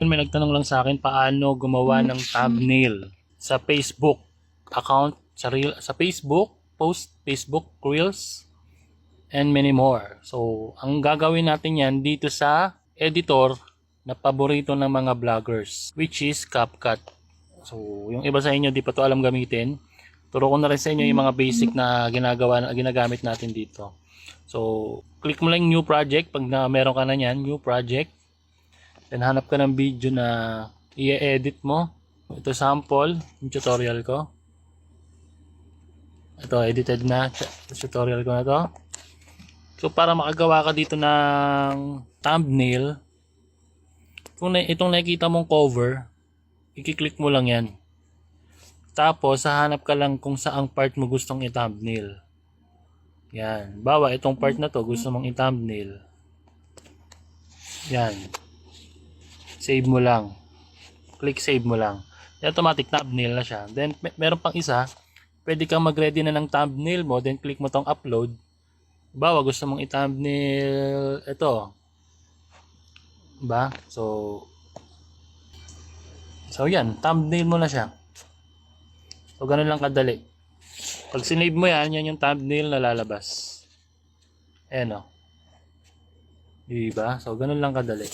May nagtanong lang sa akin paano gumawa ng thumbnail sa Facebook account, sa Facebook post, Facebook Reels, and many more. So, ang gagawin natin yan dito sa editor na paborito ng mga vloggers, which is CapCut. So, yung iba sa inyo di pa to alam gamitin. Turo ko na rin sa inyo yung mga basic na ginagamit natin dito. So, click mo lang new project pag meron ka na yan, new project. Then hanap ka ng video na i-edit mo. Ito sample, yung tutorial ko. Ito edited na tutorial ko na to. So para makagawa ka dito ng thumbnail, kung itong nakikita mong cover, i-click mo lang yan. Tapos hahanap ka lang kung saang part mo gustong i-thumbnail. Yan. Bawa itong part na to gusto mong i-thumbnail. Yan. Save mo lang. Click save mo lang. Automatic thumbnail na siya. Then meron pang isa, pwede kang mag-ready na ng thumbnail mo, then click mo tong upload. Bawa gusto mong i-thumbnail ito. Ba? So yan, thumbnail mo na siya. So ganun lang kadali. Pag sinave mo yan yung thumbnail na lalabas. Ayan o. Diba? So ganun lang kadali.